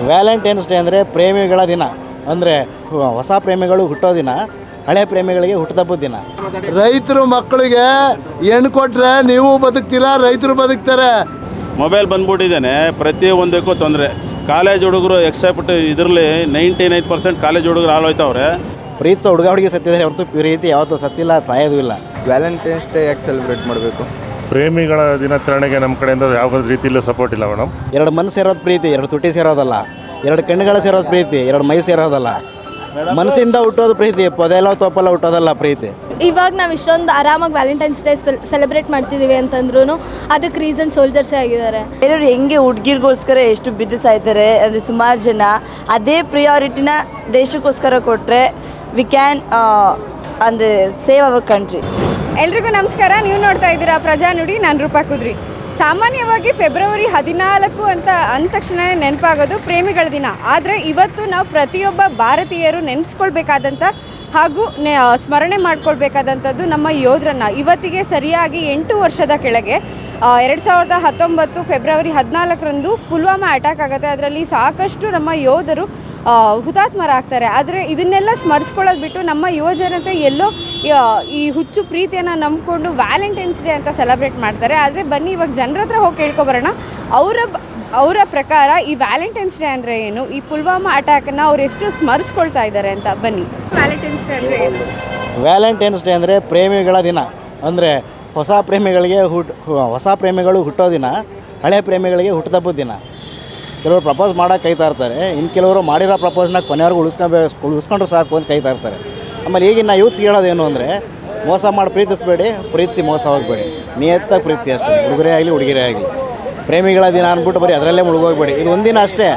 Valentine's day ಅಂದರೆ ಪ್ರೇಮಿಗಳ ದಿನ. ಅಂದರೆ ಹೊಸ ಪ್ರೇಮಿಗಳು ಹುಟ್ಟೋ ದಿನ, ಹಳೆ ಪ್ರೇಮಿಗಳಿಗೆ ಹುಟ್ಟುಹಬ್ಬದ ದಿನ. ರೈತರು ಮಕ್ಕಳಿಗೆ ಹೆಣ್ಣು ಕೊಟ್ಟರೆ ನೀವು ಬದುಕ್ತೀರಾ, ರೈತರು ಬದುಕ್ತಾರೆ. ಮೊಬೈಲ್ ಬಂದ್ಬಿಟ್ಟಿದ್ದೇನೆ, ಪ್ರತಿಯೊಂದಕ್ಕೂ ತೊಂದರೆ. ಕಾಲೇಜ್ ಹುಡುಗರು ಎಕ್ಸೆಪ್ಟ್ ಇದರಲ್ಲಿ 99% ಕಾಲೇಜ್ ಹುಡುಗರು ಹಾಳೋಯ್ತವ್ರೆ. ಪ್ರೀತಿಸೋ ಹುಡುಗ ಹುಡುಗಿ ಸತ್ತಿದ್ದಾರೆ ಹೊರತು ಪ್ರೀತಿ ಯಾವತ್ತೂ ಸತ್ತಿಲ್ಲ, ಸಾಯೋದು ಇಲ್ಲ. ವ್ಯಾಲೆಂಟೈನ್ಸ್ ಡೇ ಯಾಕೆ ಸೆಲೆಬ್ರೇಟ್ ಮಾಡಬೇಕು? ಪ್ರೇಮಿಗಳ ದಿನಾಚರಣೆಗೆ ನಮ್ಮ ಕಡೆಯಿಂದ ಯಾವ ರೀತಿಯಲ್ಲೂ ಸಪೋರ್ಟ್ ಇಲ್ಲ ಮೇಡಮ್. ಎರಡು ಮನಸ್ಸು ಸೇರೋದು ಪ್ರೀತಿ, ಎರಡು ತುಟಿ ಸೇರೋದಲ್ಲ. ಎರಡು ಕಣ್ಣುಗಳು ಸೇರೋದು ಪ್ರೀತಿ, ಎರಡು ಮೈ ಸೇರೋದಲ್ಲ. ಮನಸ್ಸಿಂದ ಹುಟ್ಟೋದು ಪ್ರೀತಿ, ಪೊದೆಲ್ಲ ತೋಪಲ್ಲ ಹುಟ್ಟೋದಲ್ಲ ಪ್ರೀತಿ. ಇವಾಗ ನಾವು ಇಷ್ಟೊಂದು ಆರಾಮಾಗಿ ವ್ಯಾಲೆಂಟೈನ್ಸ್ ಡೇ ಸೆಲೆಬ್ರೇಟ್ ಮಾಡ್ತಿದ್ದೀವಿ ಅಂತಂದ್ರೂ ಅದಕ್ಕೆ ರೀಸನ್ ಸೋಲ್ಜರ್ಸೇ ಆಗಿದ್ದಾರೆ. ಬೇರೆಯವ್ರು ಹೆಂಗೆ ಹುಡುಗಿರ್ಗೋಸ್ಕರ ಎಷ್ಟು ಬಿದ್ದು ಸಾಯ್ತಾರೆ ಅಂದರೆ ಸುಮಾರು ಜನ. ಅದೇ ಪ್ರಿಯಾರಿಟಿನ ದೇಶಕ್ಕೋಸ್ಕರ ಕೊಟ್ಟರೆ ವಿ ಕ್ಯಾನ್ ಅಂದರೆ ಸೇವ್ ಅವರ್ ಕಂಟ್ರಿ. ಎಲ್ರಿಗೂ ನಮಸ್ಕಾರ. ನೀವು ನೋಡ್ತಾ ಇದ್ದೀರಾ ಪ್ರಜಾ ನುಡಿ. ನಾನು ರೂಪಾ ಕುದ್ರಿ. ಸಾಮಾನ್ಯವಾಗಿ ಫೆಬ್ರವರಿ 14 ಅಂತ ಅಂದ ತಕ್ಷಣ ನೆನಪಾಗೋದು ಪ್ರೇಮಿಗಳ ದಿನ. ಆದರೆ ಇವತ್ತು ನಾವು ಪ್ರತಿಯೊಬ್ಬ ಭಾರತೀಯರು ನೆನೆಸ್ಕೊಳ್ಬೇಕಾದಂಥ ಹಾಗೂ ಸ್ಮರಣೆ ಮಾಡ್ಕೊಳ್ಬೇಕಾದಂಥದ್ದು ನಮ್ಮ ಯೋಧರನ್ನು. ಇವತ್ತಿಗೆ ಸರಿಯಾಗಿ 8 ವರ್ಷದ ಕೆಳಗೆ 2019 ಫೆಬ್ರವರಿ 14ರಂದು ಪುಲ್ವಾಮಾ ಅಟ್ಯಾಕ್ ಆಗುತ್ತೆ. ಅದರಲ್ಲಿ ಸಾಕಷ್ಟು ನಮ್ಮ ಯೋಧರು ಹುತಾತ್ಮರಾಗ್ತಾರೆ. ಆದರೆ ಇದನ್ನೆಲ್ಲ ಸ್ಮರಿಸ್ಕೊಳ್ಳೋದು ಬಿಟ್ಟು ನಮ್ಮ ಯುವಜನತೆ ಎಲ್ಲೋ ಈ ಹುಚ್ಚು ಪ್ರೀತಿಯನ್ನು ನಂಬಿಕೊಂಡು ವ್ಯಾಲೆಂಟೈನ್ಸ್ ಡೇ ಅಂತ ಸೆಲೆಬ್ರೇಟ್ ಮಾಡ್ತಾರೆ. ಆದರೆ ಬನ್ನಿ ಇವಾಗ ಜನರ ಹತ್ರ ಹೋಗಿ ಕೇಳ್ಕೊಬರೋಣ, ಅವರ ಪ್ರಕಾರ ಈ ವ್ಯಾಲೆಂಟೈನ್ಸ್ ಡೇ ಅಂದರೆ ಏನು, ಈ ಪುಲ್ವಾಮಾ ಅಟ್ಯಾಕನ್ನು ಅವ್ರು ಎಷ್ಟು ಸ್ಮರಿಸ್ಕೊಳ್ತಾ ಇದ್ದಾರೆ ಅಂತ. ಬನ್ನಿ. ವ್ಯಾಲೆಂಟೈನ್ಸ್ ಡೇ ಅಂದರೆ ಏನು? ವ್ಯಾಲೆಂಟೈನ್ಸ್ ಡೇ ಅಂದರೆ ಪ್ರೇಮಿಗಳ ದಿನ. ಅಂದರೆ ಹೊಸ ಪ್ರೇಮಿಗಳು ಹುಟ್ಟೋ ದಿನ, ಹಳೆ ಪ್ರೇಮಿಗಳಿಗೆ ಹುಟ್ಟುಹಬ್ಬದ ದಿನ. ಕೆಲವರು ಪ್ರಪೋಸ್ ಮಾಡೋಕೆ ಕಾಯ್ತಾ ಇರ್ತಾರೆ, ಇನ್ನು ಕೆಲವರು ಮಾಡಿರೋ ಪ್ರಪೋಸ್ನ ಕೊನೆಯವ್ರಿಗೆ ಉಳಿಸ್ಕೊಂಡ್ರೆ ಸಾಕು ಅಂತ ಕಾಯ್ತಾ ಇರ್ತಾರೆ. ಆಮೇಲೆ ಈಗಿನ ಯೂತ್ಸ್ಗೆ ಹೇಳೋದೇನು ಅಂದರೆ, ಮೋಸ ಮಾಡಿ ಪ್ರೀತಿಸ್ಬೇಡಿ, ಪ್ರೀತಿಸಿ ಮೋಸ ಹೋಗಬೇಡಿ, ನಿಯತ್ತಾಗಿ ಪ್ರೀತಿಸಿ ಅಷ್ಟೇ. ಹುಡುಗರೇ ಆಗಲಿ ಹುಡುಗಿರೇ ಆಗಲಿ. ಪ್ರೇಮಿಗಳ ದಿನ ಅಂದ್ಬಿಟ್ಟು ಬರೀ ಅದರಲ್ಲೇ ಮುಳುಗೋಗ್ಬೇಡಿ. ಇದು ಒಂದಿನ ಅಷ್ಟೇ.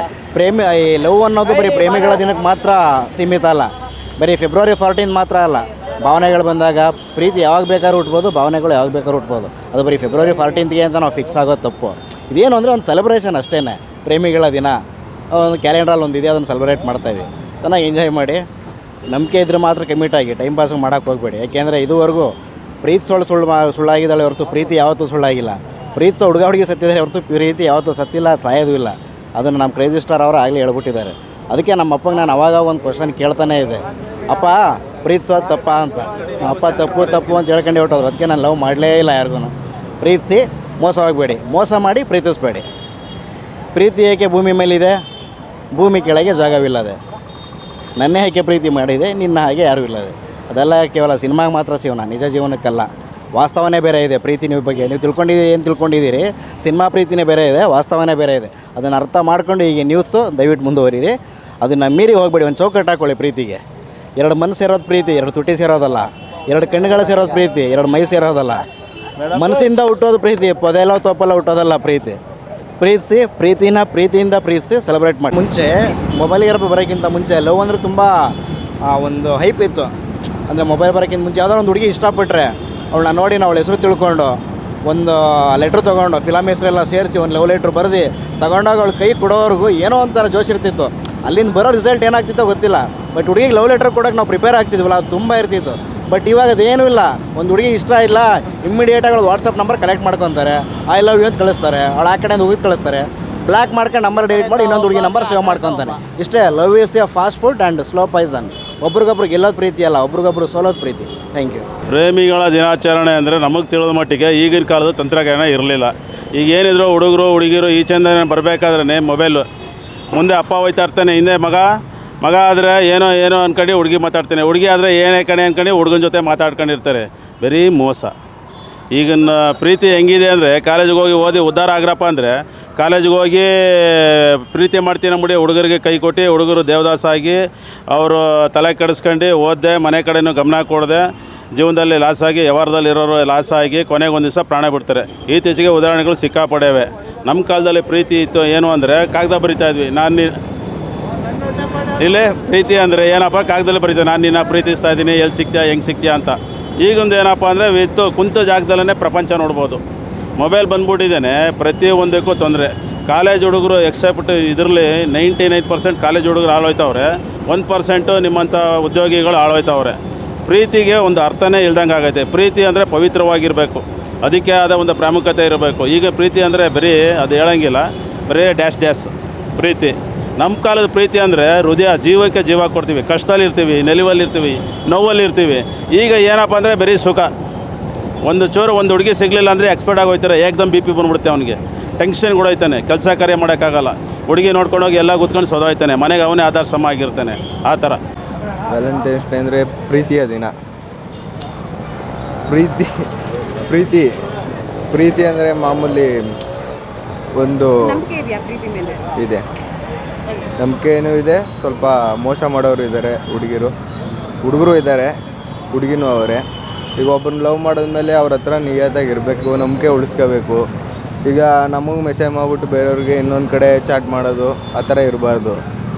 ಈ ಲವ್ ಅನ್ನೋದು ಬರೀ ಪ್ರೇಮಿಗಳ ದಿನಕ್ಕೆ ಮಾತ್ರ ಸೀಮಿತ ಅಲ್ಲ, ಬರೀ ಫೆಬ್ರವರಿ 14 ಮಾತ್ರ ಅಲ್ಲ. ಭಾವನೆಗಳು ಬಂದಾಗ ಪ್ರೀತಿ ಯಾವಾಗ ಬೇಕಾದ್ರೂ ಹುಟ್ಬೋದು, ಭಾವನೆಗಳು ಯಾವಾಗ ಬೇಕಾದ್ರೂ ಹುಟ್ಬೋದು. ಅದು ಬರೀ ಫೆಬ್ರವರಿ 14ಗೆ ಅಂತ ನಾವು ಫಿಕ್ಸ್ ಆಗೋದು ತಪ್ಪು. ಇದೇನು ಅಂದರೆ ಒಂದು ಸೆಲೆಬ್ರೇಷನ್ ಅಷ್ಟೇ. ಪ್ರೇಮಿಗಳ ದಿನ ಒಂದು ಕ್ಯಾಲೆಂಡ್ರಲ್ಲಿ ಒಂದಿದೆ, ಅದನ್ನು ಸೆಲೆಬ್ರೇಟ್ ಮಾಡ್ತಾಯಿದ್ವಿ. ಚೆನ್ನಾಗಿ ಎಂಜಾಯ್ ಮಾಡಿ. ನಂಬಿಕೆ ಇದ್ದರೆ ಮಾತ್ರ ಕಮಿಟ್ ಆಗಿ ಟೈಮ್ ಪಾಸ್ ಮಾಡೋಕ್ಕೆ ಹೋಗಬೇಡಿ. ಯಾಕೆಂದರೆ ಇದುವರೆಗೂ ಸುಳ್ಳಾಗಿದ್ದಾಳೆ ಹೊರತು ಪ್ರೀತಿ ಯಾವತ್ತೂ ಸುಳ್ಳಾಗಿಲ್ಲ. ಪ್ರೀತಿಸೋ ಹುಡುಗ ಹುಡುಗಿ ಸತ್ತಿದ್ದಾರೆ ಹೊರತು ಪ್ರೀತಿ ಯಾವತ್ತೂ ಸತ್ತಿಲ್ಲ, ಸಾಯೋದು ಇಲ್ಲ. ಅದನ್ನು ನಮ್ಮ ಕ್ರೇಜಿ ಸ್ಟಾರ್ ಅವರು ಆಗಲಿ ಹೇಳ್ಬಿಟ್ಟಿದ್ದಾರೆ. ಅದಕ್ಕೆ ನಮ್ಮ ಅಪ್ಪಗೆ ನಾನು ಅವಾಗ ಒಂದು ಕ್ವಶನ್ ಕೇಳ್ತಾನೇ ಇದೆ, ಅಪ್ಪ ಪ್ರೀತಿಸೋದು ತಪ್ಪ ಅಂತ. ಅಪ್ಪ ತಪ್ಪು ಅಂತ ಹೇಳ್ಕೊಂಡು ಹೊಟ್ಟೋದ್ರು. ಅದಕ್ಕೆ ನಾನು ಲವ್ ಮಾಡಲೇ ಇಲ್ಲ ಯಾರಿಗೂ. ಪ್ರೀತಿಸಿ ಮೋಸ ಹೋಗಬೇಡಿ, ಮೋಸ ಮಾಡಿ ಪ್ರೀತಿಸಬೇಡಿ. ಪ್ರೀತಿ ಏಕೆ ಭೂಮಿ ಮೇಲಿದೆ, ಭೂಮಿ ಕೆಳಗೆ ಜಾಗವಿಲ್ಲದೆ. ನನ್ನೇ ಏಕೆ ಪ್ರೀತಿ ಮಾಡಿದೆ, ನಿನ್ನ ಹಾಗೆ ಯಾರೂ ಇಲ್ಲದೆ. ಅದೆಲ್ಲ ಕೇವಲ ಸಿನಿಮಾಗೆ ಮಾತ್ರ ಸಿಗೋಣ, ನಿಜ ಜೀವನಕ್ಕಲ್ಲ. ವಾಸ್ತವನೇ ಬೇರೆ ಇದೆ. ಪ್ರೀತಿ ನೀವು ಬಗ್ಗೆ ನೀವು ಏನು ತಿಳ್ಕೊಂಡಿದ್ದೀರಿ, ಸಿನಿಮಾ ಪ್ರೀತಿನೇ ಬೇರೆ ಇದೆ, ವಾಸ್ತವನೇ ಬೇರೆ ಇದೆ. ಅದನ್ನು ಅರ್ಥ ಮಾಡ್ಕೊಂಡು ಈಗ ನ್ಯೂಸು ದಯವಿಟ್ಟು ಮುಂದುವರಿರಿ. ಅದನ್ನು ಮೀರಿ ಹೋಗಬೇಡಿ. ಒಂದು ಚೌಕಟ್ಟು ಹಾಕ್ಕೊಳ್ಳಿ ಪ್ರೀತಿಗೆ. ಎರಡು ಮನಸ್ಸು ಸೇರೋದು ಪ್ರೀತಿ, ಎರಡು ತುಟಿ ಸೇರೋದಲ್ಲ. ಎರಡು ಕಣ್ಣುಗಳು ಸೇರೋದು ಪ್ರೀತಿ, ಎರಡು ಮೈ ಸೇರೋದಲ್ಲ. ಮನಸ್ಸಿಂದ ಹುಟ್ಟೋದು ಪ್ರೀತಿ, ಪೊದೆಲ್ಲ ತೋಪಲ್ಲ ಹುಟ್ಟೋದಲ್ಲ ಪ್ರೀತಿ. ಪ್ರೀತಿಯಿಂದ ಪ್ರೀತಿಸಿ ಸೆಲೆಬ್ರೇಟ್ ಮಾಡಿ. ಮುಂಚೆ ಮೊಬೈಲಿಗೆ ಬರೋಕ್ಕಿಂತ ಮುಂಚೆ ಲವ್ ಅಂದರೆ ತುಂಬ ಒಂದು ಹೈಪ್ ಇತ್ತು. ಅಂದರೆ ಮೊಬೈಲ್ ಬರೋಕ್ಕಿಂತ ಮುಂಚೆ ಯಾವುದೋ ಒಂದು ಹುಡುಗಿ ಇಷ್ಟಪಟ್ಟರೆ ಅವಳನ್ನ ನೋಡಿ ಅವಳ ಹೆಸರು ತಿಳ್ಕೊಂಡು ಒಂದು ಲೆಟ್ರ್ ತೊಗೊಂಡು ಫಿಲಮ್ ಹೆಸರೆಲ್ಲ ಸೇರಿಸಿ ಒಂದು ಲವ್ ಲೆಟ್ರ್ ಬರೆದು ತಗೊಂಡಾಗ ಅವಳು ಕೈ ಕೊಡೋವರೆಗೂ ಏನೋ ಒಂಥರ ಜೋಶ್ ಇರ್ತಿತ್ತು. ಅಲ್ಲಿಂದ ಬರೋ ರಿಸಲ್ಟ್ ಏನಾಗ್ತಿತ್ತೋ ಗೊತ್ತಿಲ್ಲ. ಬಟ್ ಹುಡುಗಿಗೆ ಲವ್ ಲೆಟ್ರ್ ಕೊಡೋಕೆ ನಾವು ಪ್ರಿಪೇರ್ ಆಗ್ತಿದ್ವಲ್ಲ, ಅದು ತುಂಬ ಇರ್ತಿತ್ತು. ಬಟ್ ಇವಾಗ ಅದೇನೂ ಇಲ್ಲ. ಒಂದು ಹುಡುಗಿ ಇಷ್ಟ ಇಲ್ಲ, ಇಮ್ಮಿಡಿಯೇಟಾಗಿ ಅವ್ಳು ವಾಟ್ಸಪ್ ನಂಬರ್ ಕಲೆಕ್ಟ್ ಮಾಡ್ಕೊತಾರೆ, ಐ ಲವ್ ಯು ಅಂತ ಕಳಿಸ್ತಾರೆ. ಅವಳು ಆ ಕಡೆಯಿಂದ ಹೋಗಿ ಕಳಿಸ್ತಾರೆ. ಬ್ಲ್ಯಾಕ್ ಮಾಡ್ಕೊಂಡು ನಂಬರ್ ಡಿಲೀಟ್ ಮಾಡಿ ಇನ್ನೊಂದು ಹುಡುಗಿ ನಂಬರ್ ಸೇವ್ ಮಾಡ್ಕೊತಾನೆ. ಇಷ್ಟೇ. Love is the fast food and slow poison. ಒಬ್ರಿಗೊಬ್ರು ಗೆಲ್ಲೋದು ಪ್ರೀತಿ ಅಲ್ಲ, ಒಬ್ರಿಗೊಬ್ರು ಸೋಲೋದು ಪ್ರೀತಿ. Thank you. ಪ್ರೇಮಿಗಳ ದಿನಾಚರಣೆ ಅಂದರೆ ನಮಗೆ ತಿಳಿದ ಮಟ್ಟಿಗೆ ಈಗಿನ ಕಾಲದ ತಂತ್ರಜ್ಞಾನ ಇರಲಿಲ್ಲ. ಈಗ ಏನಿದ್ರು ಹುಡುಗರು ಹುಡುಗಿರು ಈಚೆಂದ ಬರಬೇಕಾದ್ರೆ ಮೊಬೈಲು ಮುಂದೆ ಅಪ್ಪ ಹೋಯ್ತಾ ಇರ್ತಾನೆ, ಹಿಂದೆ ಮಗ ಆದರೆ ಏನೋ ಅಂದ್ಕೊಂಡು ಹುಡುಗಿ ಮಾತಾಡ್ತಾನೆ, ಹುಡುಗಿ ಆದರೆ ಏನೇ ಕಣೆ ಅಂದ್ಕೊಂಡು ಹುಡುಗನ ಜೊತೆ ಮಾತಾಡ್ಕೊಂಡಿರ್ತಾರೆ. ಬರೀ ಮೋಸ. ಈಗಿನ ಪ್ರೀತಿ ಹೆಂಗಿದೆ ಅಂದರೆ, ಕಾಲೇಜಿಗೆ ಹೋಗಿ ಓದಿ ಉದ್ಧಾರ ಆಗ್ರಪ್ಪ ಅಂದರೆ ಕಾಲೇಜಿಗೆ ಹೋಗಿ ಪ್ರೀತಿ ಮಾಡ್ತೀನಿ ಅಂದ್ಬಿಟ್ಟು ಹುಡುಗರಿಗೆ ಕೈ ಕೊಟ್ಟು ಹುಡುಗರು ದೇವದಾಸ ಆಗಿ ಅವರು ತಲೆ ಕೆಡಿಸ್ಕೊಂಡು ಓದಿದೆ, ಮನೆ ಕಡೆನೂ ಗಮನ ಕೊಡದೆ ಜೀವನದಲ್ಲಿ ಲಾಸ್ ಆಗಿ ವ್ಯವಹಾರದಲ್ಲಿ ಇರೋರು ಲಾಸ್ ಆಗಿ ಕೊನೆಗೆ ಒಂದು ದಿವಸ ಪ್ರಾಣ ಬಿಡ್ತಾರೆ. ಇತ್ತೀಚೆಗೆ ಉದಾಹರಣೆಗಳು ಸಿಕ್ಕಾಪಡೆವೆ. ನಮ್ಮ ಕಾಲದಲ್ಲಿ ಪ್ರೀತಿ ಇತ್ತು ಏನು ಅಂದರೆ ಕಾಗದ ಬರಿತಾ ಇದ್ವಿ. ಇಲ್ಲೇ ಪ್ರೀತಿ ಅಂದರೆ ಏನಪ್ಪ, ಕಾಗದಲ್ಲಿ ಬರೀತಾರೆ, ನಾನು ನಿನ್ನ ಪ್ರೀತಿಸ್ತಾ ಇದ್ದೀನಿ, ಎಲ್ಲಿ ಸಿಗ್ತೀಯಾ ಹೆಂಗೆ ಸಿಗ್ತೀಯಾ ಅಂತ. ಈಗೊಂದು ಏನಪ್ಪ ಅಂದರೆ ಕುಂತ ಜಾಗದಲ್ಲೇ ಪ್ರಪಂಚ ನೋಡ್ಬೋದು. ಮೊಬೈಲ್ ಬಂದ್ಬಿಟ್ಟಿದ್ದೇನೆ, ಪ್ರತಿಯೊಂದಕ್ಕೂ ತೊಂದರೆ. ಕಾಲೇಜ್ ಹುಡುಗರು ಎಕ್ಸೆಪ್ಟ್ ಇದರಲ್ಲಿ 99% ಕಾಲೇಜ್ ಹುಡುಗರು ಹಾಳೋಯ್ತವ್ರೆ, 1% ನಿಮ್ಮಂಥ ಉದ್ಯೋಗಿಗಳು ಹಾಳೋಯ್ತವ್ರೆ. ಪ್ರೀತಿಗೆ ಒಂದು ಅರ್ಥನೇ ಇಲ್ದಂಗೆ ಆಗೈತೆ. ಪ್ರೀತಿ ಅಂದರೆ ಪವಿತ್ರವಾಗಿರಬೇಕು, ಅದಕ್ಕೆ ಆದ ಒಂದು ಪ್ರಾಮುಖ್ಯತೆ ಇರಬೇಕು. ಈಗ ಪ್ರೀತಿ ಅಂದರೆ ಬರೀ ಅದು ಹೇಳೋಂಗಿಲ್ಲ, ಬರೀ ಡ್ಯಾಶ್ ಪ್ರೀತಿ. ನಮ್ಮ ಕಾಲದ ಪ್ರೀತಿ ಅಂದರೆ ಹೃದಯ ಜೀವಕ್ಕೆ ಜೀವ ಕೊಡ್ತೀವಿ, ಕಷ್ಟದಲ್ಲಿರ್ತೀವಿ, ನೆಲುವಲ್ಲಿರ್ತೀವಿ, ನೋವಲ್ಲಿರ್ತೀವಿ. ಈಗ ಏನಪ್ಪ ಅಂದರೆ ಬರೀ ಸುಖ. ಒಂದು ಚೂರು ಒಂದು ಹುಡುಗಿ ಸಿಗಲಿಲ್ಲ ಅಂದರೆ ಎಕ್ಸ್ಪರ್ಟ್ ಆಗಿ ಹೋಗ್ತಾರೆ, ಏಕದಮ್ ಬಿ ಪಿ ಬಂದ್ಬಿಡುತ್ತೆ ಅವನಿಗೆ, ಟೆನ್ಷನ್ ಕೂಡ ಹೋಯ್ತಾನೆ, ಕೆಲಸ ಕಾರ್ಯ ಮಾಡೋಕ್ಕಾಗಲ್ಲ, ಹುಡುಗಿ ನೋಡ್ಕೊಂಡೋಗಿ ಎಲ್ಲ ಕೂತ್ಕೊಂಡು ಸೋದೋಯ್ತಾನೆ, ಮನೆಗೆ ಅವನೇ ಆಧಾರ ಸಮ ಆಗಿರ್ತಾನೆ. ಆ ಥರ ವ್ಯಾಲೆಂಟೈನ್ಸ್ ಡೇ ಅಂದರೆ ಪ್ರೀತಿಯ ದಿನ. ಪ್ರೀತಿ ಪ್ರೀತಿ ಪ್ರೀತಿ ಅಂದರೆ ಮಾಮೂಲಿ ಒಂದು ನಂಬಿಕೆ ಇದೆಯಾ ಪ್ರೀತಿ ಮೇಲೆ? ಇದೆ, ನಂಬಿಕೆನೂ ಇದೆ. ಸ್ವಲ್ಪ ಮೋಸ ಮಾಡೋರು ಇದ್ದಾರೆ, ಹುಡುಗರು ಇದ್ದಾರೆ, ಹುಡುಗಿನೂ ಅವರೇ. ಈಗ ಒಬ್ಬರನ್ನ ಲವ್ ಮಾಡಿದ್ಮೇಲೆ ಅವ್ರ ಹತ್ರ ನಿಯತ್ತಾಗಿರಬೇಕು, ನಂಬಿಕೆ ಉಳಿಸ್ಕೋಬೇಕು. ಈಗ ನಮಗೆ ಮೆಸೇಜ್ ಮಾಡಿಬಿಟ್ಟು ಬೇರೆಯವ್ರಿಗೆ ಇನ್ನೊಂದು ಕಡೆ ಚಾಟ್ ಮಾಡೋದು ಆ ಥರ ಇರಬಾರ್ದು.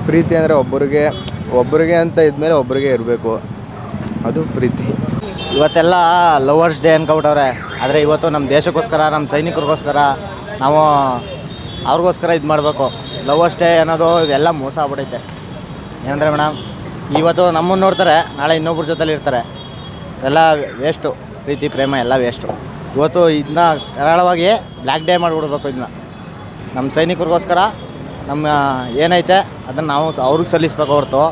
ಪ್ರೀತಿ ಅಂದರೆ ಒಬ್ಬರಿಗೆ ಅಂತ ಇದ್ಮೇಲೆ ಒಬ್ಬರಿಗೆ ಇರಬೇಕು, ಅದು ಪ್ರೀತಿ. ಇವತ್ತೆಲ್ಲ ಲವರ್ಸ್ ಡೇ ಅನ್ಕೊಬಿಟ್ಟವ್ರೆ, ಆದರೆ ಇವತ್ತು ನಮ್ಮ ದೇಶಕ್ಕೋಸ್ಕರ, ನಮ್ಮ ಸೈನಿಕರಿಗೋಸ್ಕರ ನಾವು ಅವ್ರಿಗೋಸ್ಕರ ಇದು ಮಾಡಬೇಕು. ಲವರ್ಸ್ ಡೇ ಅನ್ನೋದು ಇದೆಲ್ಲ ಮೋಸ ಆಗ್ಬಿಟ್ಟೈತೆ. ಏನಂದರೆ ಮೇಡಮ್, ಇವತ್ತು ನಮ್ಮನ್ನು ನೋಡ್ತಾರೆ, ನಾಳೆ ಇನ್ನೊಬ್ಬರ ಜೊತೆಲಿ ಇರ್ತಾರೆ, ಎಲ್ಲ ವೇಸ್ಟು. ಪ್ರೀತಿ ಪ್ರೇಮ ಎಲ್ಲ ವೇಸ್ಟು. ಇವತ್ತು ಇದನ್ನ ಕರಾಳವಾಗಿ ಬ್ಲ್ಯಾಕ್ ಡೇ ಮಾಡಿಬಿಡ್ಬೇಕು. ಇದನ್ನ ನಮ್ಮ ಸೈನಿಕರಿಗೋಸ್ಕರ ನಮ್ಮ ಏನೈತೆ ಅದನ್ನು ನಾವು ಅವ್ರಿಗೆ ಸಲ್ಲಿಸ್ಬೇಕು ಹೊರತು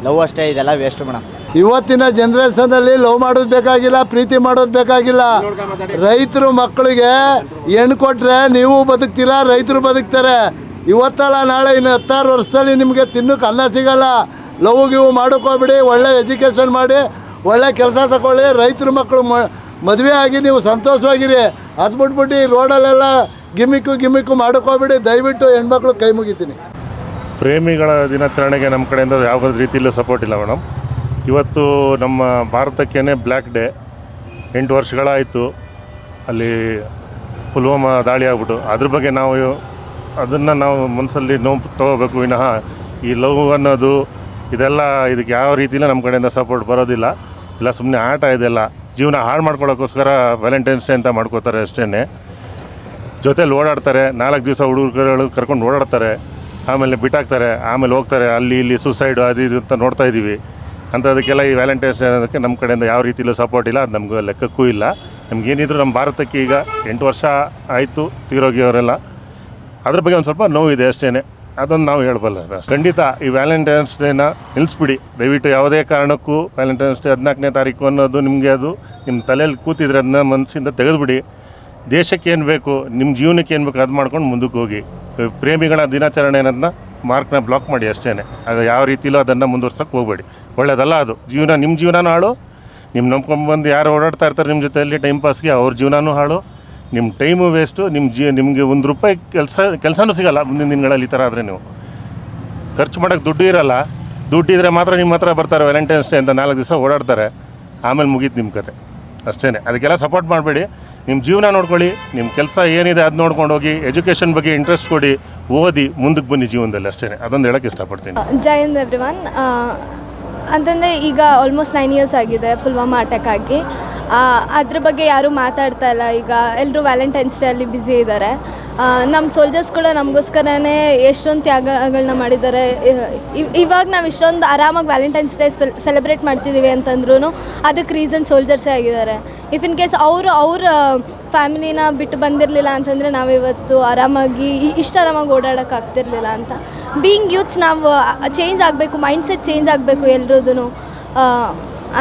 ಲವರ್ಸ್ ಡೇ ಇದೆಲ್ಲ ವೇಸ್ಟು ಮೇಡಮ್. ಇವತ್ತಿನ ಜನ್ರೇಷನಲ್ಲಿ ಲವ್ ಮಾಡೋದು ಬೇಕಾಗಿಲ್ಲ, ಪ್ರೀತಿ ಮಾಡೋದು ಬೇಕಾಗಿಲ್ಲ. ರೈತರು ಮಕ್ಕಳಿಗೆ ಹೆಣ್ಣು ಕೊಟ್ಟರೆ ನೀವು ಬದುಕ್ತೀರಾ, ರೈತರು ಬದುಕ್ತಾರೆ. ಇವತ್ತಲ್ಲ ನಾಳೆ ಇನ್ನು 16 ವರ್ಷದಲ್ಲಿ ನಿಮಗೆ ತಿನ್ನೋಕೆ ಅನ್ನ ಸಿಗಲ್ಲ. ಲವ್ ಗಿವ್ ಮಾಡೋಕ್ಕೋಗ್ಬಿಡಿ, ಒಳ್ಳೆ ಎಜುಕೇಷನ್ ಮಾಡಿ ಒಳ್ಳೆ ಕೆಲಸ ತಗೊಳ್ಳಿ. ರೈತರು ಮಕ್ಕಳು ಮದುವೆ ಆಗಿ ನೀವು ಸಂತೋಷವಾಗಿರಿ. ಅದು ಬಿಟ್ಬಿಟ್ಟು ರೋಡಲ್ಲೆಲ್ಲ ಗಿಮಿಕ್ಕು ಮಾಡೋಕ್ಕೋಗ್ಬಿಡಿ. ದಯವಿಟ್ಟು ಹೆಣ್ಮಕ್ಳು ಕೈ ಮುಗಿತೀನಿ. ಪ್ರೇಮಿಗಳ ದಿನಾಚರಣೆಗೆ ನಮ್ಮ ಕಡೆಯಿಂದ ಯಾವ ರೀತಿಯಲ್ಲೂ ಸಪೋರ್ಟ್ ಇಲ್ಲ ಮೇಡಮ್. ಇವತ್ತು ನಮ್ಮ ಭಾರತಕ್ಕೇ ಬ್ಲ್ಯಾಕ್ ಡೇ. 8 ವರ್ಷಗಳಾಯಿತು ಅಲ್ಲಿ ಪುಲ್ವಾಮಾ ದಾಳಿ ಆಗ್ಬಿಟ್ಟು. ಅದ್ರ ಬಗ್ಗೆ ಅದನ್ನು ನಾವು ಮನಸ್ಸಲ್ಲಿ ನೋವು ತಗೋಬೇಕು ವಿನಃ ಈ ಲವ್ ಅನ್ನೋದು ಇದಕ್ಕೆ ಯಾವ ರೀತಿಯಲ್ಲೂ ನಮ್ಮ ಕಡೆಯಿಂದ ಸಪೋರ್ಟ್ ಬರೋದಿಲ್ಲ. ಇಲ್ಲ ಸುಮ್ಮನೆ ಆಟ ಇದೆಲ್ಲ, ಜೀವನ ಹಾಳು ಮಾಡ್ಕೊಳ್ಳೋಕ್ಕೋಸ್ಕರ ವ್ಯಾಲೆಂಟೈನ್ಸ್ ಡೇ ಅಂತ ಮಾಡ್ಕೋತಾರೆ ಅಷ್ಟೇ. ಜೊತೆಲಿ ಓಡಾಡ್ತಾರೆ, 4 ದಿವಸ ಹುಡುಗರುಗಳು ಕರ್ಕೊಂಡು ಓಡಾಡ್ತಾರೆ, ಆಮೇಲೆ ಬಿಟ್ಟಾಕ್ತಾರೆ, ಆಮೇಲೆ ಹೋಗ್ತಾರೆ ಅಲ್ಲಿ ಇಲ್ಲಿ ಸುಸೈಡು ಅದು ಇದು ಅಂತ ನೋಡ್ತಾ ಇದ್ದೀವಿ. ಅಂಥದಕ್ಕೆಲ್ಲ ಈ ವ್ಯಾಲೆಂಟೈನ್ಸ್ ಡೇ ಅನ್ನೋದಕ್ಕೆ ನಮ್ಮ ಕಡೆಯಿಂದ ಯಾವ ರೀತಿಯಲ್ಲೂ ಸಪೋರ್ಟ್ ಇಲ್ಲ. ಅದು ನಮಗೂ ಲೆಕ್ಕಕ್ಕೂ ಇಲ್ಲ. ನಮಗೇನಿದ್ರು ನಮ್ಮ ಭಾರತಕ್ಕೆ ಈಗ 8 ವರ್ಷ ಆಯಿತು ತೀರೋಗಿಯವರೆಲ್ಲ. ಅದ್ರ ಬಗ್ಗೆ ಒಂದು ಸ್ವಲ್ಪ ನೋವಿದೆ ಅಷ್ಟೇ, ಅದೊಂದು ನಾವು ಹೇಳಬಲ್ಲ. ಖಂಡಿತ ಈ ವ್ಯಾಲೆಂಟೈನ್ಸ್ ಡೇನ ನಿಲ್ಲಿಸ್ಬಿಡಿ ದಯವಿಟ್ಟು. ಯಾವುದೇ ಕಾರಣಕ್ಕೂ ವ್ಯಾಲೆಂಟೈನ್ಸ್ ಡೇ 14ನೇ ತಾರೀಕು ಅನ್ನೋದು ನಿಮಗೆ ಅದು ನಿಮ್ಮ ತಲೆಯಲ್ಲಿ ಕೂತಿದ್ರೆ ಅದನ್ನ ಮನಸ್ಸಿಂದ ತೆಗೆದುಬಿಡಿ. ದೇಶಕ್ಕೆ ಏನು ಬೇಕು, ನಿಮ್ಮ ಜೀವನಕ್ಕೆ ಏನು ಬೇಕು ಅದು ಮಾಡ್ಕೊಂಡು ಮುಂದಕ್ಕೆ ಹೋಗಿ. ಪ್ರೇಮಿಗಳ ದಿನಾಚರಣೆ ಅನ್ನೋದನ್ನ ಮಾರ್ಕ್ನ ಬ್ಲಾಕ್ ಮಾಡಿ ಅಷ್ಟೇ. ಅದು ಯಾವ ರೀತಿಲೂ ಅದನ್ನು ಮುಂದುವರ್ಸೋಕ್ಕೆ ಹೋಗಬೇಡಿ, ಒಳ್ಳೆಯದಲ್ಲ ಅದು. ನಿಮ್ಮ ಜೀವನನೂ ಹಾಳು, ನಿಮ್ಮ ನಂಬ್ಕೊಂಡ್ಬಂದು ಯಾರು ಓಡಾಡ್ತಾ ಇರ್ತಾರೆ ನಿಮ್ಮ ಜೊತೆಯಲ್ಲಿ ಟೈಮ್ ಪಾಸ್ಗೆ, ಅವ್ರ ಜೀವನನೂ ಹಾಳು, ನಿಮ್ಮ ಟೈಮು ವೇಸ್ಟು. ನಿಮಗೆ ₹1 ಕೆಲಸನೂ ಸಿಗೋಲ್ಲ ಮುಂದಿನ ದಿನಗಳಲ್ಲಿ. ಈ ಥರ ಆದರೆ ನೀವು ಖರ್ಚು ಮಾಡೋಕ್ಕೆ ದುಡ್ಡು ಇರೋಲ್ಲ. ದುಡ್ಡಿದ್ರೆ ಮಾತ್ರ ನಿಮ್ಮ ಹತ್ರ ಬರ್ತಾರೆ ವ್ಯಾಲೆಂಟೈನ್ಸ್ ಡೇ ಅಂತ 4 ದಿವಸ ಓಡಾಡ್ತಾರೆ, ಆಮೇಲೆ ಮುಗೀತು ನಿಮ್ಮ ಕತೆ ಅಷ್ಟೇ. ಅದಕ್ಕೆಲ್ಲ ಸಪೋರ್ಟ್ ಮಾಡಬೇಡಿ. ನಿಮ್ಮ ಜೀವನ ನೋಡ್ಕೊಳ್ಳಿ, ನಿಮ್ಮ ಕೆಲಸ ಏನಿದೆ ಅದು ನೋಡ್ಕೊಂಡು ಹೋಗಿ, ಎಜುಕೇಷನ್ ಬಗ್ಗೆ ಇಂಟ್ರೆಸ್ಟ್ ಕೊಡಿ, ಓದಿ ಮುಂದಕ್ಕೆ ಬನ್ನಿ ಜೀವನದಲ್ಲಿ ಅಷ್ಟೇ. ಅದೊಂದು ಹೇಳೋಕ್ಕೆ ಇಷ್ಟಪಡ್ತೀನಿ. ಜೈ ಹಿಂದ್ ಎವ್ರಿವನ್. ಅಂತಂದರೆ ಈಗ ಆಲ್ಮೋಸ್ಟ್ 9 ಇಯರ್ಸ್ ಆಗಿದೆ ಪುಲ್ವಾಮಾ ಅಟ್ಯಾಕ್ ಆಗಿ. ಅದ್ರ ಬಗ್ಗೆ ಯಾರೂ ಮಾತಾಡ್ತಾ ಇಲ್ಲ. ಈಗ ಎಲ್ಲರೂ ವ್ಯಾಲೆಂಟೈನ್ಸ್ ಡೇ ಅಲ್ಲಿ ಬ್ಯುಸಿ ಇದ್ದಾರೆ. ನಮ್ಮ ಸೋಲ್ಜರ್ಸ್ ಕೂಡ ನಮಗೋಸ್ಕರನೇ ಎಷ್ಟೊಂದು ತ್ಯಾಗಗಳನ್ನ ಮಾಡಿದ್ದಾರೆ. ಇವಾಗ ನಾವು ಇಷ್ಟೊಂದು ಆರಾಮಾಗಿ ವ್ಯಾಲೆಂಟೈನ್ಸ್ ಡೇ ಸೆಲೆಬ್ರೇಟ್ ಮಾಡ್ತಿದ್ದೀವಿ ಅಂತಂದ್ರೂ ಅದಕ್ಕೆ ರೀಸನ್ ಸೋಲ್ಜರ್ಸೇ ಆಗಿದ್ದಾರೆ. ಇಫ್ ಇನ್ ಕೇಸ್ ಅವ್ರ ಫ್ಯಾಮಿಲಿನ ಬಿಟ್ಟು ಬಂದಿರಲಿಲ್ಲ ಅಂತಂದರೆ ನಾವಿವತ್ತು ಆರಾಮಾಗಿ ಆರಾಮಾಗಿ ಓಡಾಡೋಕ್ಕಾಗ್ತಿರ್ಲಿಲ್ಲ ಅಂತ. ಬೀಯಿಂಗ್ ಯೂತ್ಸ್ ನಾವು ಚೇಂಜ್ ಆಗಬೇಕು, ಮೈಂಡ್ಸೆಟ್ ಚೇಂಜ್ ಆಗಬೇಕು ಎಲ್ರದ್ದು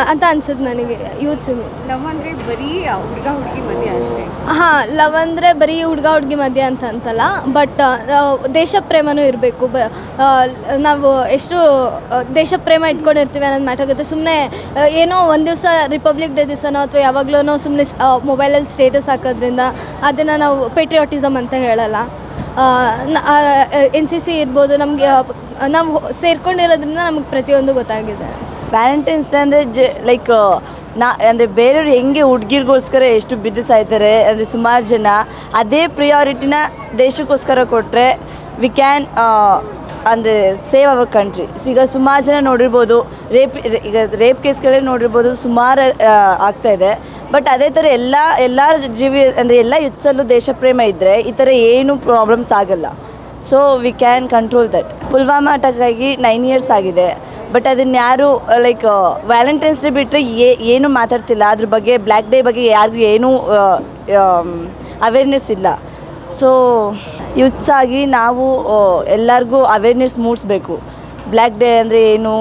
ಅಂತ ಅನ್ಸುತ್ತೆ ನನಗೆ. ಯೂತ್ಸಿಗೆ ಲವ್ ಅಂದರೆ ಬರೀ ಹುಡುಗ ಹುಡುಗಿ ಮಧ್ಯೆ ಅಷ್ಟೇ. ಹಾಂ, ಲವ್ ಅಂದರೆ ಬರೀ ಹುಡುಗ ಹುಡುಗಿ ಮಧ್ಯೆ ಅಂತಲ್ಲ, ಬಟ್ ದೇಶ ಪ್ರೇಮನೂ ಇರಬೇಕು. ನಾವು ಎಷ್ಟು ದೇಶ ಪ್ರೇಮ ಇಟ್ಕೊಂಡಿರ್ತೀವಿ ಅನ್ನೋದು ಮ್ಯಾಟರ್ ಆಗುತ್ತೆ. ಸುಮ್ಮನೆ ಏನೋ ಒಂದು ದಿವಸ ರಿಪಬ್ಲಿಕ್ ಡೇ ದಿವಸನೋ ಅಥವಾ ಯಾವಾಗಲೂ ಸುಮ್ಮನೆ ಮೊಬೈಲಲ್ಲಿ ಸ್ಟೇಟಸ್ ಹಾಕೋದ್ರಿಂದ ಅದನ್ನು ನಾವು ಪೇಟ್ರಿಯಾಟಿಸಮ್ ಅಂತ ಹೇಳಲ್ಲ. NCC ಇರ್ಬೋದು, ನಮಗೆ ನಾವು ಸೇರ್ಕೊಂಡಿರೋದ್ರಿಂದ ನಮಗೆ ಪ್ರತಿಯೊಂದು ಗೊತ್ತಾಗಿದೆ. ವ್ಯಾಲೆಂಟೈನ್ಸ್ ಡೇ ಅಂದರೆ ಲೈಕ್ ಅಂದರೆ ಬೇರೆಯವ್ರು ಹೆಂಗೆ ಹುಡುಗಿರಿಗೋಸ್ಕರ ಎಷ್ಟು ಬಿದ್ದು ಸಾಯ್ತಾರೆ ಅಂದರೆ ಸುಮಾರು ಜನ, ಅದೇ ಪ್ರಿಯಾರಿಟಿನ ದೇಶಕ್ಕೋಸ್ಕರ ಕೊಟ್ಟರೆ ವಿ ಕ್ಯಾನ್ ಅಂದರೆ ಸೇವ್ ಅವರ್ ಕಂಟ್ರಿ. ಈಗ ಸುಮಾರು ಜನ ನೋಡಿರ್ಬೋದು, ರೇಪ್ ಕೇಸ್ಗಳೇ ನೋಡಿರ್ಬೋದು, ಸುಮಾರು ಆಗ್ತಾಯಿದೆ. ಬಟ್ ಅದೇ ಥರ ಎಲ್ಲ ಜೀವಿ ಅಂದರೆ ಎಲ್ಲ ಯುತ್ಸಲ್ಲೂ ದೇಶ ಪ್ರೇಮ ಇದ್ದರೆ ಈ ಥರ ಏನೂ ಪ್ರಾಬ್ಲಮ್ಸ್ ಆಗಲ್ಲ. So we can control that. Pulwama attack ಆಗಿ 9 ಇಯರ್ಸ್ ಆಗಿದೆ. ಬಟ್ ಅದನ್ನು ಯಾರು ಲೈಕ್ ವ್ಯಾಲೆಂಟೈನ್ಸ್ ಡೇ ಬಿಟ್ಟರೆ ಏನೂ ಮಾತಾಡ್ತಿಲ್ಲ. ಅದ್ರ ಬಗ್ಗೆ ಬ್ಲ್ಯಾಕ್ ಡೇ ಬಗ್ಗೆ ಯಾರಿಗೂ ಏನೂ ಅವೇರ್ನೆಸ್ ಇಲ್ಲ. ಸೊ ಯೂತ್ಸ್ ಆಗಿ ನಾವು ಎಲ್ಲರಿಗೂ ಅವೇರ್ನೆಸ್ ಮೂಡಿಸ್ಬೇಕು. ಬ್ಲ್ಯಾಕ್ ಡೇ ಅಂದರೆ ಏನು,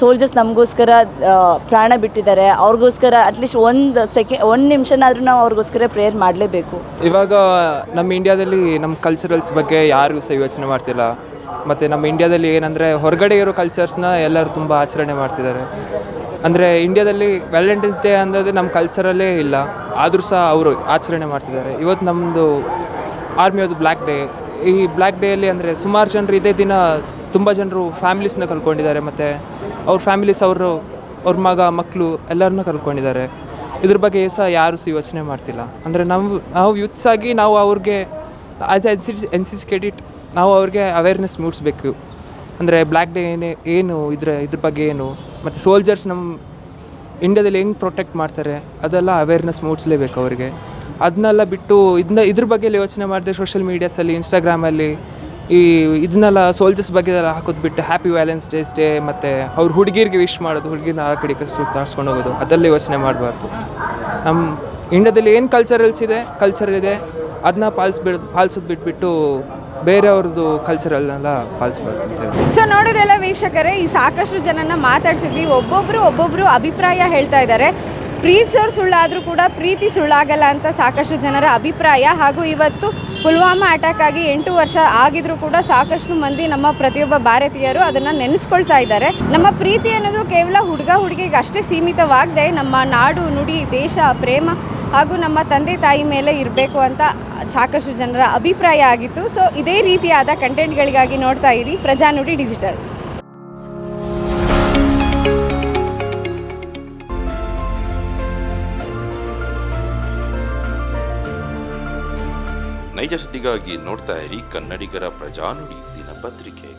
ಸೋಲ್ಜರ್ಸ್ ನಮಗೋಸ್ಕರ ಪ್ರಾಣ ಬಿಟ್ಟಿದ್ದಾರೆ, ಅವ್ರಿಗೋಸ್ಕರ ಅಟ್ಲೀಸ್ಟ್ ಒಂದು ನಿಮಿಷನಾದ್ರೂ ನಾವು ಅವ್ರಿಗೋಸ್ಕರ ಪ್ರೇಯರ್ ಮಾಡಲೇಬೇಕು. ಇವಾಗ ನಮ್ಮ ಇಂಡಿಯಾದಲ್ಲಿ ನಮ್ಮ ಕಲ್ಚರಲ್ಸ್ ಬಗ್ಗೆ ಯಾರಿಗೂ ಸಹ ಯೋಚನೆ ಮಾಡ್ತಿಲ್ಲ. ಮತ್ತು ನಮ್ಮ ಇಂಡಿಯಾದಲ್ಲಿ ಏನಂದರೆ ಹೊರಗಡೆ ಇರೋ ಕಲ್ಚರ್ಸ್ನ ಎಲ್ಲರೂ ತುಂಬ ಆಚರಣೆ ಮಾಡ್ತಿದ್ದಾರೆ. ಅಂದರೆ ಇಂಡಿಯಾದಲ್ಲಿ ವ್ಯಾಲೆಂಟೈನ್ಸ್ ಡೇ ಅನ್ನೋದು ನಮ್ಮ ಕಲ್ಚರಲ್ಲೇ ಇಲ್ಲ, ಆದರೂ ಸಹ ಅವರು ಆಚರಣೆ ಮಾಡ್ತಿದ್ದಾರೆ. ಇವತ್ತು ನಮ್ಮದು ಆರ್ಮಿಯದು ಬ್ಲ್ಯಾಕ್ ಡೇ. ಈ ಬ್ಲ್ಯಾಕ್ ಡೇಯಲ್ಲಿ ಅಂದರೆ ಸುಮಾರು ಜನರು ಇದೇ ದಿನ ತುಂಬ ಜನರು ಫ್ಯಾಮಿಲೀಸ್ನ ಕಳ್ಕೊಂಡಿದ್ದಾರೆ, ಮತ್ತು ಅವ್ರ ಫ್ಯಾಮಿಲೀಸ್ ಅವ್ರ ಮಕ್ಕಳು ಎಲ್ಲರನ್ನ ಕಳ್ಕೊಂಡಿದ್ದಾರೆ. ಇದ್ರ ಬಗ್ಗೆ ಸಹ ಯಾರೂ ಸಹ ಯೋಚನೆ ಮಾಡ್ತಿಲ್ಲ. ಅಂದರೆ ನಾವು ಯೂತ್ಸ್ ಆಗಿ ನಾವು ಅವ್ರಿಗೆ ಆ್ಯಸ್ ಎನ್ಸಿಸ್ಕೇಟೆಡ್ ನಾವು ಅವ್ರಿಗೆ ಅವೇರ್ನೆಸ್ ಮೂಡಿಸ್ಬೇಕು. ಅಂದರೆ ಬ್ಲ್ಯಾಕ್ ಡೇ ಏನು ಇದ್ರ ಬಗ್ಗೆ ಏನು, ಮತ್ತು ಸೋಲ್ಜರ್ಸ್ ನಮ್ಮ ಇಂಡಿಯಾದಲ್ಲಿ ಹೆಂಗೆ ಪ್ರೊಟೆಕ್ಟ್ ಮಾಡ್ತಾರೆ ಅದೆಲ್ಲ ಅವೇರ್ನೆಸ್ ಮೂಡಿಸ್ಲೇಬೇಕು ಅವರಿಗೆ. ಅದನ್ನೆಲ್ಲ ಬಿಟ್ಟು ಇದ್ರ ಬಗ್ಗೆ ಯೋಚನೆ ಮಾಡಿದೆ ಸೋಷಿಯಲ್ ಮೀಡಿಯಾಸಲ್ಲಿ, ಇನ್ಸ್ಟಾಗ್ರಾಮಲ್ಲಿ ಇದನ್ನೆಲ್ಲ ಸೋಲ್ಜರ್ಸ್ ಬಗ್ಗೆ ಎಲ್ಲ ಹಾಕೋದು ಬಿಟ್ಟು ಹ್ಯಾಪಿ ವ್ಯಾಲೆಂಟೈನ್ಸ್ ಡೇ ಮತ್ತು ಅವ್ರ ಹುಡುಗಿರಿಗೆ ವಿಶ್ ಮಾಡೋದು, ಹುಡುಗಿನ ಆ ಕಡೆ ಸುತ್ತಾಡ್ಸ್ಕೊಂಡು ಹೋಗೋದು, ಅದೆಲ್ಲ ಯೋಚನೆ ಮಾಡಬಾರ್ದು. ನಮ್ಮ ಇಂಡಿಯಾದಲ್ಲಿ ಏನು ಕಲ್ಚರ್ ಇದೆ ಅದನ್ನ ಪಾಲಿಸೋದು ಬಿಟ್ಬಿಟ್ಟು ಬೇರೆಯವ್ರದ್ದು ಕಲ್ಚರಲ್ನೆಲ್ಲ ಪಾಲಿಸ್ಬಾರ್ದು ಅಂತ ಹೇಳಿ. ಸೊ ನೋಡಿದ್ರೆಲ್ಲ ವೀಕ್ಷಕರೇ, ಈ ಸಾಕಷ್ಟು ಜನನ ಮಾತಾಡ್ಸಿದ್ವಿ. ಒಬ್ಬೊಬ್ಬರು ಅಭಿಪ್ರಾಯ ಹೇಳ್ತಾ ಇದ್ದಾರೆ. ಪ್ರೀತಿಸೋರು ಸುಳ್ಳಾದರೂ ಕೂಡ ಪ್ರೀತಿ ಸುಳ್ಳಾಗಲ್ಲ ಅಂತ ಸಾಕಷ್ಟು ಜನರ ಅಭಿಪ್ರಾಯ. ಹಾಗೂ ಇವತ್ತು ಪುಲ್ವಾಮಾ ಅಟ್ಯಾಕ್ ಆಗಿ 8 ವರ್ಷ ಆಗಿದ್ರೂ ಕೂಡ ಸಾಕಷ್ಟು ಮಂದಿ ನಮ್ಮ ಪ್ರತಿಯೊಬ್ಬ ಭಾರತೀಯರು ಅದನ್ನು ನೆನೆಸ್ಕೊಳ್ತಾ ಇದ್ದಾರೆ. ನಮ್ಮ ಪ್ರೀತಿ ಅನ್ನೋದು ಕೇವಲ ಹುಡುಗಿಗೆ ಅಷ್ಟೇ ಸೀಮಿತವಾಗದೆ ನಮ್ಮ ನಾಡು, ನುಡಿ, ದೇಶ, ಪ್ರೇಮ ಹಾಗೂ ನಮ್ಮ ತಂದೆ ತಾಯಿ ಮೇಲೆ ಇರಬೇಕು ಅಂತ ಸಾಕಷ್ಟು ಜನರ ಅಭಿಪ್ರಾಯ ಆಗಿತ್ತು. ಸೊ ಇದೇ ರೀತಿಯಾದ ಕಂಟೆಂಟ್ಗಳಿಗಾಗಿ ನೋಡ್ತಾ ಇರಿ ಪ್ರಜಾನುಡಿ ಡಿಜಿಟಲ್. ನೈಜ ಸುದ್ದಿಗಾಗಿ ನೋಡ್ತಾ ಇರಿ ಕನ್ನಡಿಗರ ಪ್ರಜಾನುಡಿ ದಿನಪತ್ರಿಕೆ.